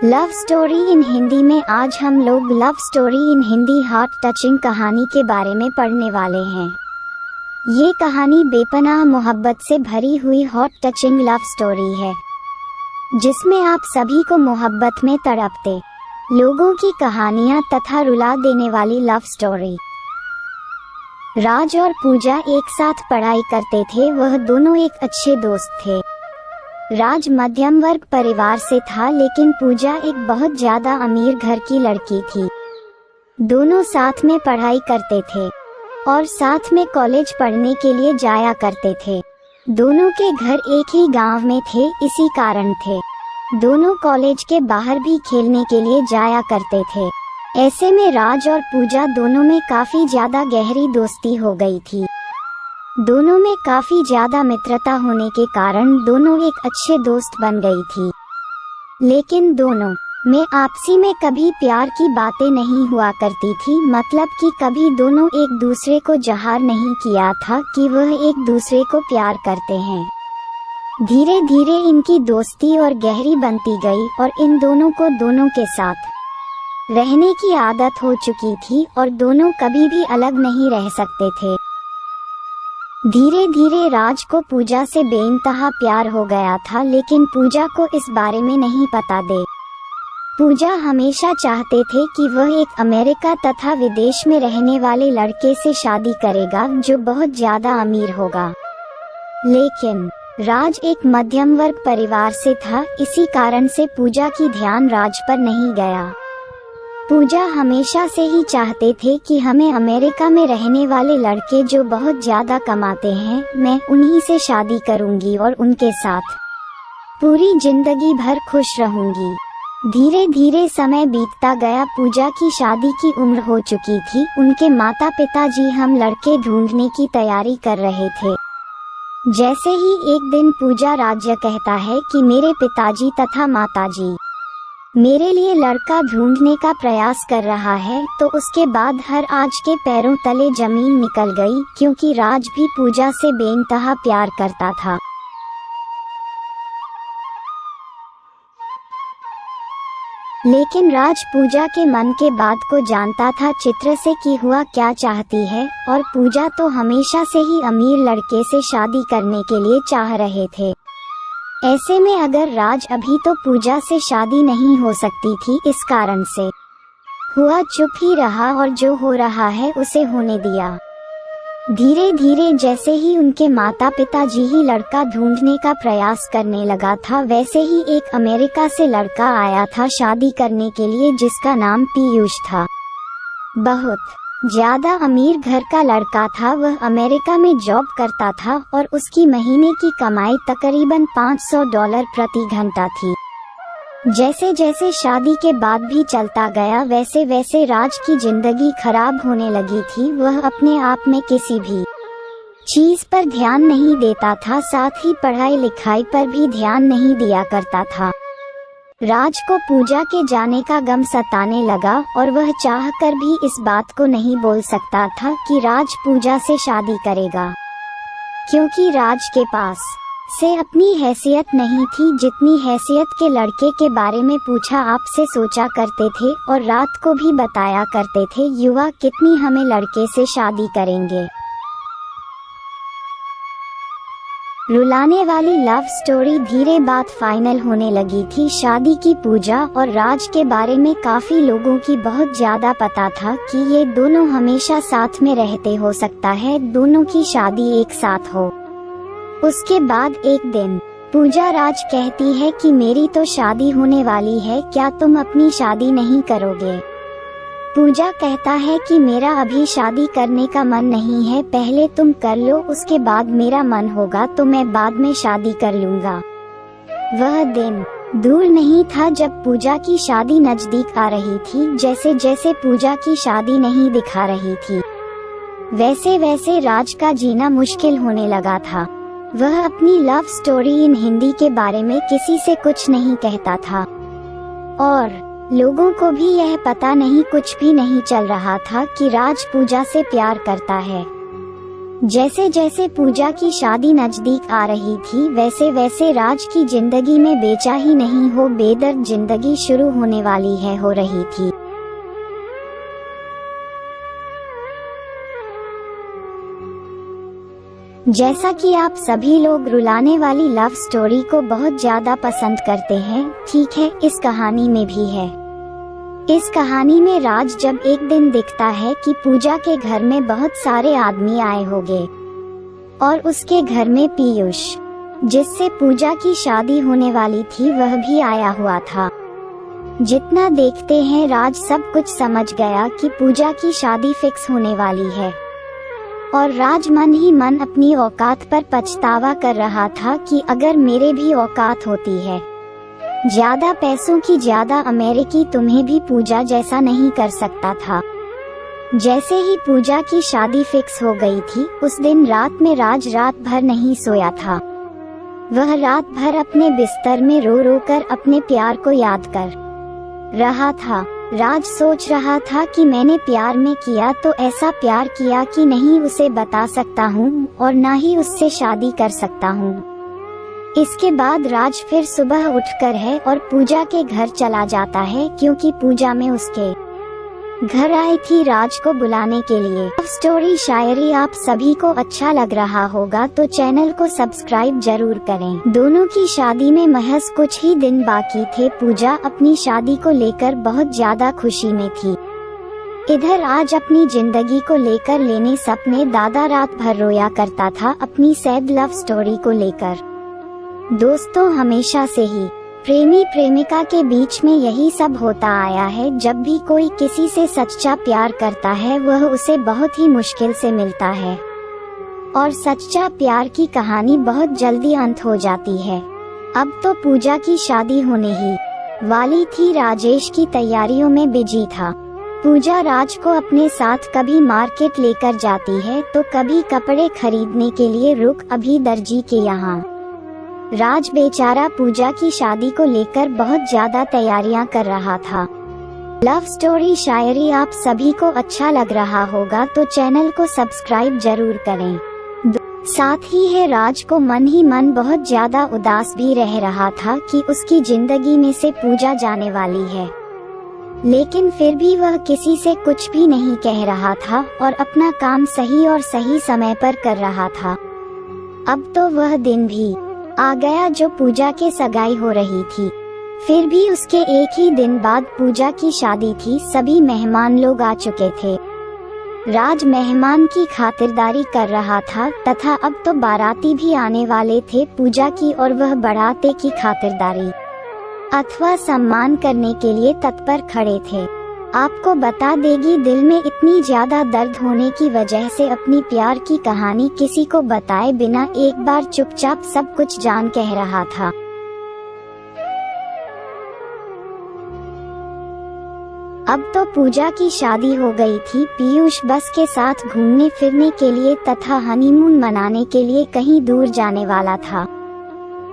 Love story in Hindi में आज हम लोग love story in Hindi heart touching कहानी के बारे में पढ़ने वाले हैं। ये कहानी बेपनाह मोहब्बत से भरी हुई हार्ट टचिंग लव स्टोरी है, जिसमें आप सभी को मोहब्बत में तड़पते लोगों की कहानियां तथा रुला देने वाली लव स्टोरी। राज और पूजा एक साथ पढ़ाई करते थे। वह दोनों एक अच्छे दोस्त थे। राज मध्यम वर्ग परिवार से था, लेकिन पूजा एक बहुत ज्यादा अमीर घर की लड़की थी। दोनों साथ में पढ़ाई करते थे और साथ में कॉलेज पढ़ने के लिए जाया करते थे। दोनों के घर एक ही गांव में थे, इसी कारण थे दोनों कॉलेज के बाहर भी खेलने के लिए जाया करते थे। ऐसे में राज और पूजा दोनों में काफी ज्यादा गहरी दोस्ती हो गई थी। दोनों में काफी ज्यादा मित्रता होने के कारण दोनों एक अच्छे दोस्त बन गई थी। लेकिन दोनों में आपसी में कभी प्यार की बातें नहीं हुआ करती थी, मतलब कि कभी दोनों एक दूसरे को ज़ाहिर नहीं किया था कि वह एक दूसरे को प्यार करते हैं। धीरे धीरे इनकी दोस्ती और गहरी बनती गई और इन दोनों को दोनों के साथ रहने की आदत हो चुकी थी और दोनों कभी भी अलग नहीं रह सकते थे। धीरे धीरे राज को पूजा से बेइंतहा प्यार हो गया था, लेकिन पूजा को इस बारे में नहीं पता दे। पूजा हमेशा चाहते थे कि वह एक अमेरिका तथा विदेश में रहने वाले लड़के से शादी करेगा जो बहुत ज्यादा अमीर होगा। लेकिन राज एक मध्यम वर्ग परिवार से था, इसी कारण से पूजा की ध्यान राज पर नहीं गया। पूजा हमेशा से ही चाहते थे कि हमें अमेरिका में रहने वाले लड़के जो बहुत ज्यादा कमाते हैं, मैं उन्हीं से शादी करूंगी और उनके साथ पूरी जिंदगी भर खुश रहूंगी। धीरे धीरे समय बीतता गया। पूजा की शादी की उम्र हो चुकी थी। उनके माता पिताजी हम लड़के ढूंढने की तैयारी कर रहे थे। जैसे ही एक दिन पूजा राज्य कहता है कि मेरे पिताजी तथा माताजी मेरे लिए लड़का ढूंढने का प्रयास कर रहा है, तो उसके बाद हर आज के पैरों तले जमीन निकल गई, क्योंकि राज भी पूजा से बेइंतहा प्यार करता था। लेकिन राज पूजा के मन के बात को जानता था चित्र से कि हुआ क्या चाहती है, और पूजा तो हमेशा से ही अमीर लड़के से शादी करने के लिए चाह रहे थे। ऐसे में अगर राज अभी तो पूजा से शादी नहीं हो सकती थी, इस कारण से हुआ चुप ही रहा और जो हो रहा है उसे होने दिया। धीरे धीरे जैसे ही उनके माता पिताजी ही लड़का ढूंढने का प्रयास करने लगा था, वैसे ही एक अमेरिका से लड़का आया था शादी करने के लिए, जिसका नाम पीयूष था। बहुत ज्यादा अमीर घर का लड़का था। वह अमेरिका में जॉब करता था और उसकी महीने की कमाई तकरीबन $500 प्रति घंटा थी। जैसे जैसे शादी के बाद भी चलता गया, वैसे वैसे राज की जिंदगी खराब होने लगी थी। वह अपने आप में किसी भी चीज पर ध्यान नहीं देता था, साथ ही पढ़ाई लिखाई पर भी ध्यान नहीं दिया करता था। राज को पूजा के जाने का गम सताने लगा और वह चाहकर भी इस बात को नहीं बोल सकता था कि राज पूजा से शादी करेगा, क्योंकि राज के पास से अपनी हैसियत नहीं थी, जितनी हैसियत के लड़के के बारे में पूछा आपसे सोचा करते थे और रात को भी बताया करते थे, युवा कितनी हमें लड़के से शादी करेंगे। रुलाने वाली लव स्टोरी धीरे बाद फाइनल होने लगी थी। शादी की पूजा और राज के बारे में काफी लोगों की बहुत ज्यादा पता था कि ये दोनों हमेशा साथ में रहते, हो सकता है दोनों की शादी एक साथ हो। उसके बाद एक दिन पूजा राज कहती है कि मेरी तो शादी होने वाली है, क्या तुम अपनी शादी नहीं करोगे? पूजा कहता है कि मेरा अभी शादी करने का मन नहीं है, पहले तुम कर लो, उसके बाद मेरा मन होगा तो मैं बाद में शादी कर लूंगा। वह दिन दूर नहीं था जब पूजा की शादी नजदीक आ रही थी। जैसे जैसे पूजा की शादी नहीं दिखा रही थी, वैसे वैसे राज का जीना मुश्किल होने लगा था। वह अपनी लव स्टोरी इन हिंदी के बारे में किसी से कुछ नहीं कहता था और लोगों को भी यह पता नहीं, कुछ भी नहीं चल रहा था कि राज पूजा से प्यार करता है। जैसे जैसे पूजा की शादी नजदीक आ रही थी, वैसे वैसे राज की जिंदगी में बेचाही नहीं हो बेदर्द जिंदगी शुरू होने वाली है हो रही थी। जैसा कि आप सभी लोग रुलाने वाली लव स्टोरी को बहुत ज्यादा पसंद करते हैं, ठीक है, इस कहानी में भी है। इस कहानी में राज जब एक दिन दिखता है कि पूजा के घर में बहुत सारे आदमी आए होंगे और उसके घर में पीयूष, जिससे पूजा की शादी होने वाली थी, वह भी आया हुआ था। जितना देखते हैं राज सब कुछ समझ गया कि पूजा की शादी फिक्स होने वाली है और राज मन ही मन अपनी औकात पर पछतावा कर रहा था कि अगर मेरे भी औकात होती है, ज्यादा पैसों की ज्यादा अमेरिकी तुम्हें भी पूजा जैसा नहीं कर सकता था। जैसे ही पूजा की शादी फिक्स हो गई थी, उस दिन रात में राज रात भर नहीं सोया था। वह रात भर अपने बिस्तर में रो रो कर अपने प्यार को याद कर रहा था। राज सोच रहा था कि मैंने प्यार में किया तो ऐसा प्यार किया कि नहीं उसे बता सकता हूँ और ना ही उससे शादी कर सकता हूँ। इसके बाद राज फिर सुबह उठकर है और पूजा के घर चला जाता है, क्योंकि पूजा में उसके घर आई थी राज को बुलाने के लिए। लव स्टोरी शायरी आप सभी को अच्छा लग रहा होगा तो चैनल को सब्सक्राइब जरूर करें। दोनों की शादी में महज कुछ ही दिन बाकी थे। पूजा अपनी शादी को लेकर बहुत ज्यादा खुशी में थी। इधर आज अपनी जिंदगी को लेकर लेने सपने दादा रात भर रोया करता था अपनी सैड लव स्टोरी को लेकर। दोस्तों, हमेशा से ही प्रेमी प्रेमिका के बीच में यही सब होता आया है। जब भी कोई किसी से सच्चा प्यार करता है, वह उसे बहुत ही मुश्किल से मिलता है और सच्चा प्यार की कहानी बहुत जल्दी अंत हो जाती है। अब तो पूजा की शादी होने ही वाली थी। राजेश की तैयारियों में बिजी था। पूजा राज को अपने साथ कभी मार्केट लेकर जाती है तो कभी कपड़े खरीदने के लिए रुक अभी दर्जी के यहाँ। राज बेचारा पूजा की शादी को लेकर बहुत ज्यादा तैयारियां कर रहा था। लव स्टोरी शायरी आप सभी को अच्छा लग रहा होगा तो चैनल को सब्सक्राइब जरूर करें। साथ ही है राज को मन ही मन बहुत ज्यादा उदास भी रह रहा था कि उसकी जिंदगी में से पूजा जाने वाली है, लेकिन फिर भी वह किसी से कुछ भी नहीं कह रहा था और अपना काम सही और सही समय पर कर रहा था। अब तो वह दिन भी आ गया जो पूजा के सगाई हो रही थी। फिर भी उसके एक ही दिन बाद पूजा की शादी थी। सभी मेहमान लोग आ चुके थे। राज मेहमान की खातिरदारी कर रहा था तथा अब तो बाराती भी आने वाले थे पूजा की, और वह बाराते की खातिरदारी अथवा सम्मान करने के लिए तत्पर खड़े थे। आपको बता देगी, दिल में इतनी ज्यादा दर्द होने की वजह से अपनी प्यार की कहानी किसी को बताए बिना एक बार चुपचाप सब कुछ जान कह रहा था। अब तो पूजा की शादी हो गई थी। पीयूष बस के साथ घूमने फिरने के लिए तथा हनीमून मनाने के लिए कहीं दूर जाने वाला था।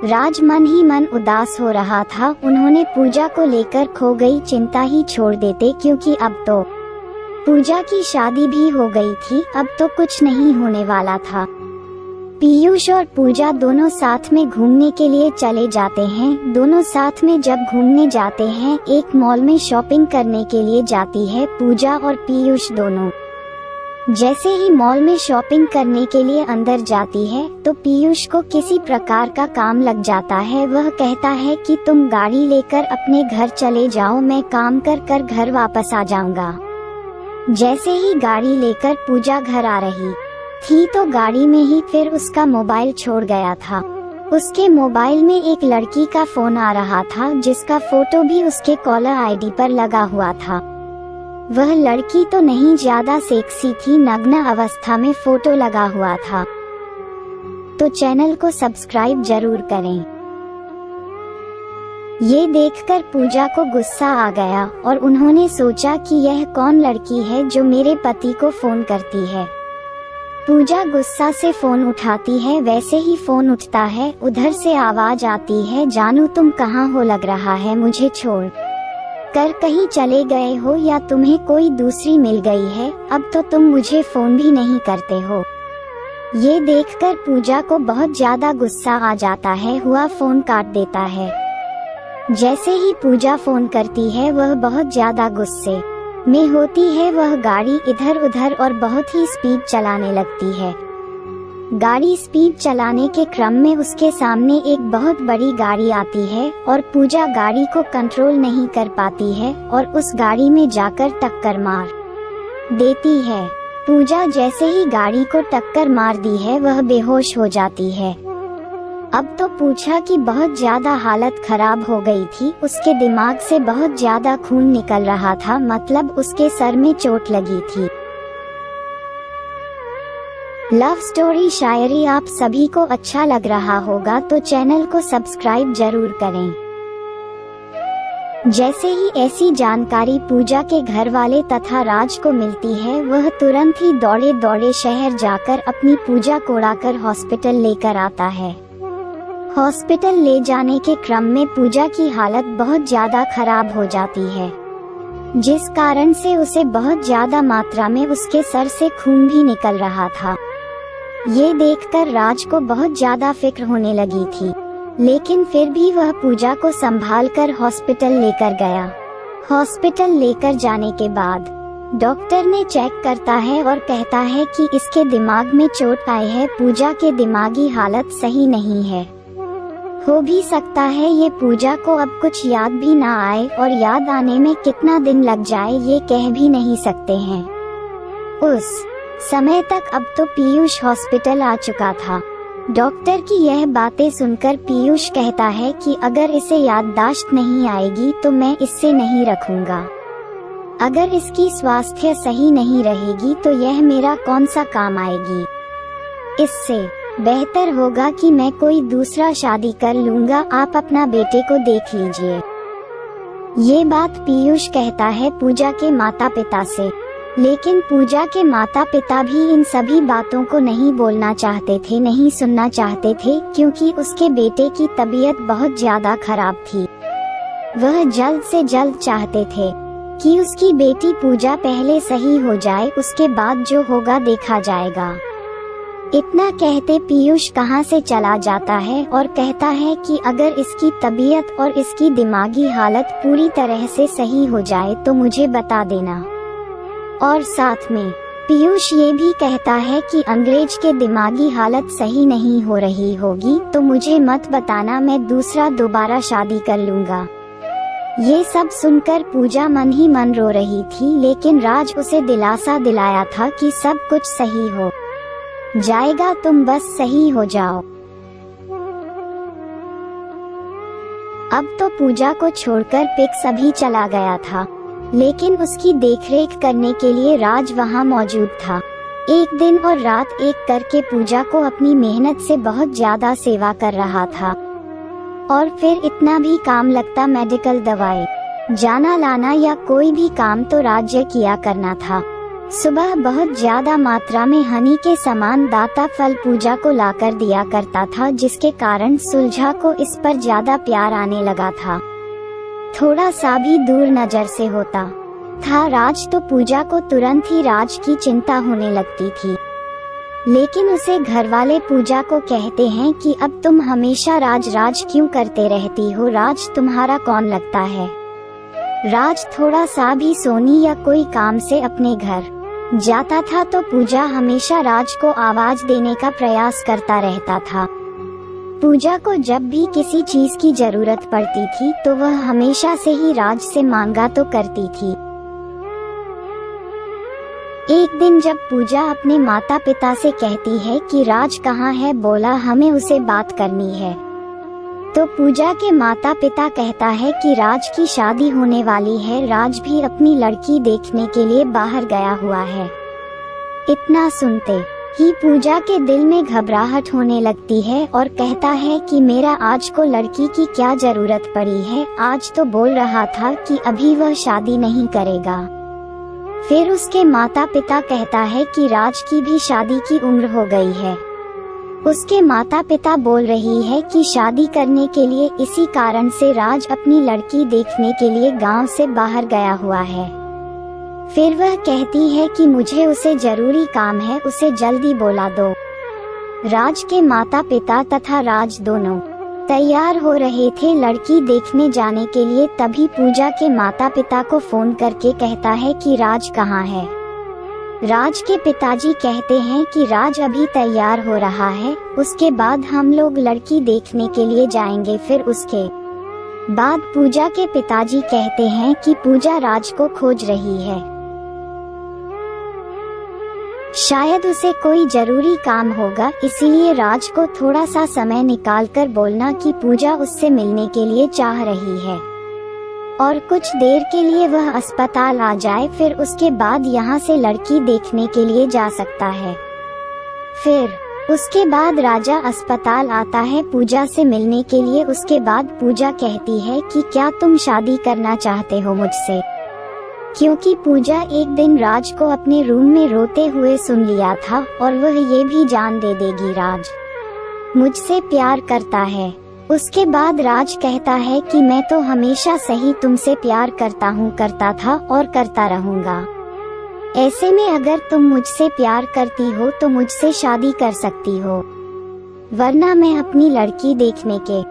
राज मन ही मन उदास हो रहा था। उन्होंने पूजा को लेकर खो गई चिंता ही छोड़ देते, क्योंकि अब तो पूजा की शादी भी हो गई थी। अब तो कुछ नहीं होने वाला था। पीयूष और पूजा दोनों साथ में घूमने के लिए चले जाते हैं। दोनों साथ में जब घूमने जाते हैं, एक मॉल में शॉपिंग करने के लिए जाती है पूजा और पीयूष दोनों। जैसे ही मॉल में शॉपिंग करने के लिए अंदर जाती है तो पीयूष को किसी प्रकार का काम लग जाता है। वह कहता है कि तुम गाड़ी लेकर अपने घर चले जाओ, मैं काम कर कर घर वापस आ जाऊंगा। जैसे ही गाड़ी लेकर पूजा घर आ रही थी तो गाड़ी में ही फिर उसका मोबाइल छोड़ गया था। उसके मोबाइल में एक लड़की का फोन आ रहा था, जिसका फोटो भी उसके कॉलर आईडी पर लगा हुआ था। वह लड़की तो नहीं ज्यादा सेक्सी थी, नग्न अवस्था में फोटो लगा हुआ था। तो चैनल को सब्सक्राइब जरूर करें। ये देखकर पूजा को गुस्सा आ गया और उन्होंने सोचा कि यह कौन लड़की है जो मेरे पति को फोन करती है। पूजा गुस्सा से फोन उठाती है। वैसे ही फोन उठता है, उधर से आवाज आती है, जानू तुम कहाँ हो, लग रहा है मुझे छोड़ कर कहीं चले गए हो या तुम्हें कोई दूसरी मिल गई है। अब तो तुम मुझे फोन भी नहीं करते हो। ये देखकर पूजा को बहुत ज्यादा गुस्सा आ जाता है, हुआ फोन काट देता है। जैसे ही पूजा फोन करती है वह बहुत ज्यादा गुस्से में होती है। वह गाड़ी इधर उधर और बहुत ही स्पीड चलाने लगती है। गाड़ी स्पीड चलाने के क्रम में उसके सामने एक बहुत बड़ी गाड़ी आती है और पूजा गाड़ी को कंट्रोल नहीं कर पाती है और उस गाड़ी में जाकर टक्कर मार देती है। पूजा जैसे ही गाड़ी को टक्कर मार दी है वह बेहोश हो जाती है। अब तो पूजा की बहुत ज्यादा हालत खराब हो गई थी। उसके दिमाग से बहुत ज्यादा खून निकल रहा था, मतलब उसके सर में चोट लगी थी। लव स्टोरी शायरी आप सभी को अच्छा लग रहा होगा तो चैनल को सब्सक्राइब जरूर करें। जैसे ही ऐसी जानकारी पूजा के घर वाले तथा राज को मिलती है वह तुरंत ही दौड़े दौड़े शहर जाकर अपनी पूजा को उड़ाकर हॉस्पिटल लेकर आता है। हॉस्पिटल ले जाने के क्रम में पूजा की हालत बहुत ज्यादा खराब हो जाती है, जिस कारण से उसे बहुत ज्यादा मात्रा में उसके सर से खून भी निकल रहा था। ये देखकर राज को बहुत ज्यादा फिक्र होने लगी थी, लेकिन फिर भी वह पूजा को संभालकर हॉस्पिटल लेकर गया। हॉस्पिटल लेकर जाने के बाद डॉक्टर ने चेक करता है और कहता है कि इसके दिमाग में चोट आई है। पूजा के दिमागी हालत सही नहीं है। हो भी सकता है ये पूजा को अब कुछ याद भी ना आए और याद आने में कितना दिन लग जाए ये कह भी नहीं सकते हैं। उस समय तक अब तो पीयूष हॉस्पिटल आ चुका था। डॉक्टर की यह बातें सुनकर पीयूष कहता है कि अगर इसे याददाश्त नहीं आएगी तो मैं इससे नहीं रखूंगा। अगर इसकी स्वास्थ्य सही नहीं रहेगी तो यह मेरा कौन सा काम आएगी। इससे बेहतर होगा कि मैं कोई दूसरा शादी कर लूंगा। आप अपना बेटे को देख लीजिए। ये बात पीयूष कहता है पूजा के माता पिता से, लेकिन पूजा के माता पिता भी इन सभी बातों को नहीं बोलना चाहते थे, नहीं सुनना चाहते थे, क्योंकि उसके बेटे की तबीयत बहुत ज्यादा खराब थी। वह जल्द से जल्द चाहते थे कि उसकी बेटी पूजा पहले सही हो जाए, उसके बाद जो होगा देखा जाएगा। इतना कहते पीयूष कहां से चला जाता है और कहता है कि अगर इसकी तबीयत और इसकी दिमागी हालत पूरी तरह से सही हो जाए तो मुझे बता देना। और साथ में पीयूष ये भी कहता है कि अंग्रेज के दिमागी हालत सही नहीं हो रही होगी तो मुझे मत बताना, मैं दोबारा शादी कर लूंगा। ये सब सुनकर पूजा मन ही मन रो रही थी, लेकिन राज उसे दिलासा दिलाया था कि सब कुछ सही हो जाएगा, तुम बस सही हो जाओ। अब तो पूजा को छोड़कर पिक सभी चला गया था, लेकिन उसकी देखरेख करने के लिए राज वहां मौजूद था। एक दिन और रात एक करके पूजा को अपनी मेहनत से बहुत ज्यादा सेवा कर रहा था। और फिर इतना भी काम लगता, मेडिकल दवाई जाना लाना या कोई भी काम तो राज्य किया करना था। सुबह बहुत ज्यादा मात्रा में हनी के समान दाता फल पूजा को लाकर दिया करता था, जिसके कारण सुलझा को इस पर ज्यादा प्यार आने लगा था। थोड़ा सा भी दूर नजर से होता था राज तो पूजा को तुरंत ही राज की चिंता होने लगती थी। लेकिन उसे घर वाले पूजा को कहते हैं कि अब तुम हमेशा राज राज क्यों करते रहती हो, राज तुम्हारा कौन लगता है। राज थोड़ा सा भी सोनी या कोई काम से अपने घर जाता था तो पूजा हमेशा राज को आवाज देने का प्रयास करता रहता था। पूजा को जब भी किसी चीज की जरूरत पड़ती थी तो वह हमेशा से ही राज से मांगा तो करती थी। एक दिन जब पूजा अपने माता पिता से कहती है कि राज कहाँ है, बोला हमें उसे बात करनी है, तो पूजा के माता पिता कहता है कि राज की शादी होने वाली है, राज भी अपनी लड़की देखने के लिए बाहर गया हुआ है। इतना सुनते ही पूजा के दिल में घबराहट होने लगती है और कहता है कि मेरा आज को लड़की की क्या जरूरत पड़ी है, आज तो बोल रहा था कि अभी वह शादी नहीं करेगा। फिर उसके माता पिता कहता है कि राज की भी शादी की उम्र हो गई है। उसके माता पिता बोल रही है कि शादी करने के लिए, इसी कारण से राज अपनी लड़की देखने के लिए गांव से बाहर गया हुआ है। फिर वह कहती है कि मुझे उसे जरूरी काम है, उसे जल्दी बोला दो। राज के माता पिता तथा राज दोनों तैयार हो रहे थे लड़की देखने जाने के लिए। तभी पूजा के माता पिता को फोन करके कहता है कि राज कहाँ है। राज के पिताजी कहते हैं कि राज अभी तैयार हो रहा है, उसके बाद हम लोग लड़की देखने के लिए जाएंगे। फिर उसके बाद पूजा के पिताजी कहते हैं कि पूजा राज को खोज रही है, शायद उसे कोई जरूरी काम होगा, इसीलिए राज को थोड़ा सा समय निकालकर बोलना कि पूजा उससे मिलने के लिए चाह रही है और कुछ देर के लिए वह अस्पताल आ जाए। फिर उसके बाद यहाँ से लड़की देखने के लिए जा सकता है। फिर उसके बाद राजा अस्पताल आता है पूजा से मिलने के लिए। उसके बाद पूजा कहती है कि क्या तुम शादी करना चाहते हो मुझसे, क्योंकि पूजा एक दिन राज को अपने रूम में रोते हुए सुन लिया था और वह ये भी जान दे देगी राज मुझसे प्यार करता है। उसके बाद राज कहता है कि मैं तो हमेशा से ही तुमसे प्यार करता था और करता रहूंगा। ऐसे में अगर तुम मुझसे प्यार करती हो तो मुझसे शादी कर सकती हो, वरना मैं अपनी लड़की देखने के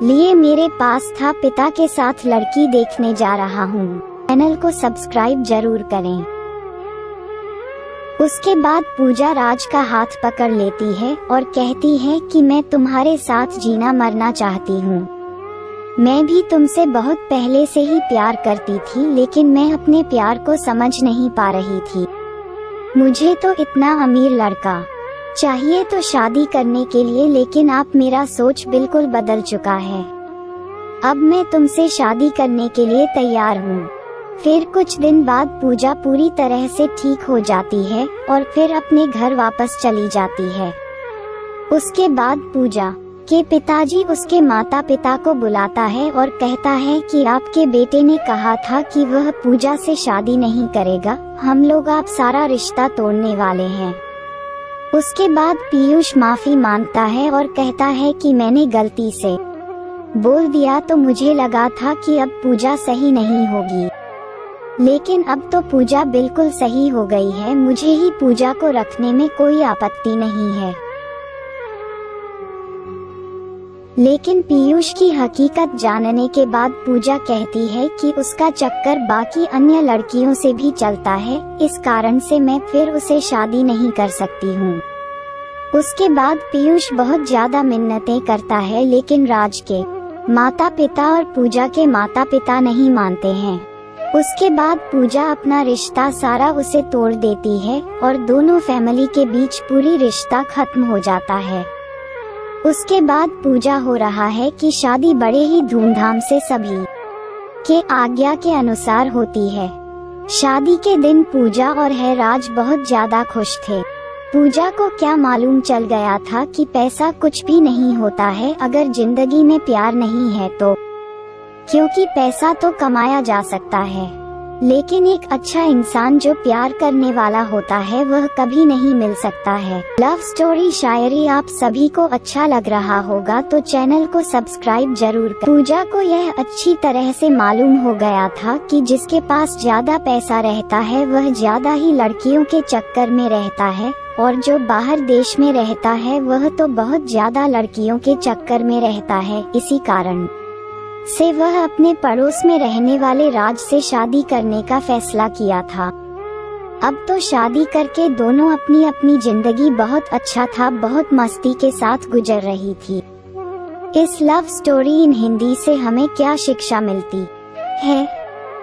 लिए मेरे पास था पिता के साथ लड़की देखने जा रहा हूँ। चैनल को सब्सक्राइब जरूर करें। उसके बाद पूजा राज का हाथ पकड़ लेती है और कहती है कि मैं तुम्हारे साथ जीना मरना चाहती हूँ। मैं भी तुमसे बहुत पहले से ही प्यार करती थी, लेकिन मैं अपने प्यार को समझ नहीं पा रही थी। मुझे तो इतना अमीर लड़का चाहिए तो शादी करने के लिए, लेकिन आप मेरा सोच बिल्कुल बदल चुका है। अब मैं तुमसे शादी करने के लिए तैयार हूँ। फिर कुछ दिन बाद पूजा पूरी तरह से ठीक हो जाती है और फिर अपने घर वापस चली जाती है। उसके बाद पूजा के पिताजी उसके माता पिता को बुलाता है और कहता है कि आपके बेटे ने कहा था कि वह पूजा से शादी नहीं करेगा, हम लोग आप सारा रिश्ता तोड़ने वाले हैं। उसके बाद पीयूष माफी मांगता है और कहता है कि मैंने गलती से बोल दिया, तो मुझे लगा था कि अब पूजा सही नहीं होगी, लेकिन अब तो पूजा बिल्कुल सही हो गई है। मुझे ही पूजा को रखने में कोई आपत्ति नहीं है। लेकिन पीयूष की हकीकत जानने के बाद पूजा कहती है कि उसका चक्कर बाकी अन्य लड़कियों से भी चलता है, इस कारण से मैं फिर उसे शादी नहीं कर सकती हूँ। उसके बाद पीयूष बहुत ज्यादा मिन्नतें करता है, लेकिन राज के माता पिता और पूजा के माता पिता नहीं मानते हैं। उसके बाद पूजा अपना रिश्ता सारा उसे तोड़ देती है और दोनों फैमिली के बीच पूरी रिश्ता खत्म हो जाता है। उसके बाद पूजा हो रहा है कि शादी बड़े ही धूमधाम से सभी के आज्ञा के अनुसार होती है। शादी के दिन पूजा और है राज बहुत ज्यादा खुश थे। पूजा को क्या मालूम चल गया था कि पैसा कुछ भी नहीं होता है अगर जिंदगी में प्यार नहीं है तो, क्योंकि पैसा तो कमाया जा सकता है, लेकिन एक अच्छा इंसान जो प्यार करने वाला होता है वह कभी नहीं मिल सकता है। लव स्टोरी शायरी आप सभी को अच्छा लग रहा होगा तो चैनल को सब्सक्राइब जरूर करें। पूजा को यह अच्छी तरह से मालूम हो गया था कि जिसके पास ज्यादा पैसा रहता है वह ज्यादा ही लड़कियों के चक्कर में रहता है, और जो बाहर देश में रहता है वह तो बहुत ज्यादा लड़कियों के चक्कर में रहता है। इसी कारण से वह अपने पड़ोस में रहने वाले राज से शादी करने का फैसला किया था। अब तो शादी करके दोनों अपनी अपनी जिंदगी बहुत अच्छा था, बहुत मस्ती के साथ गुजर रही थी। इस लव स्टोरी इन हिंदी से हमें क्या शिक्षा मिलती है?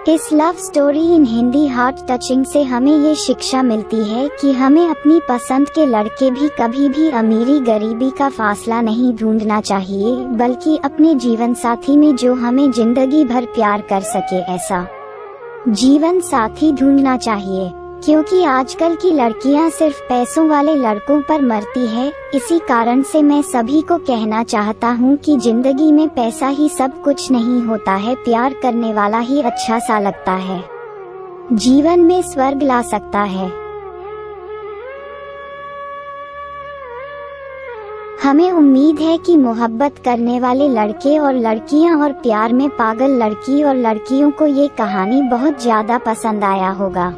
इस love story in Hindi heart touching से हमें ये शिक्षा मिलती है कि हमें अपनी पसंद के लड़के भी कभी भी अमीरी गरीबी का फासला नहीं ढूंढना चाहिए, बल्कि अपने जीवन साथी में जो हमें जिंदगी भर प्यार कर सके ऐसा जीवन साथी ढूंढना चाहिए। क्योंकि आजकल की लड़कियां सिर्फ पैसों वाले लड़कों पर मरती है। इसी कारण से मैं सभी को कहना चाहता हूं कि जिंदगी में पैसा ही सब कुछ नहीं होता है, प्यार करने वाला ही अच्छा सा लगता है, जीवन में स्वर्ग ला सकता है। हमें उम्मीद है कि मोहब्बत करने वाले लड़के और लड़कियां और प्यार में पागल लड़की और लड़कियों को ये कहानी बहुत ज्यादा पसंद आया होगा।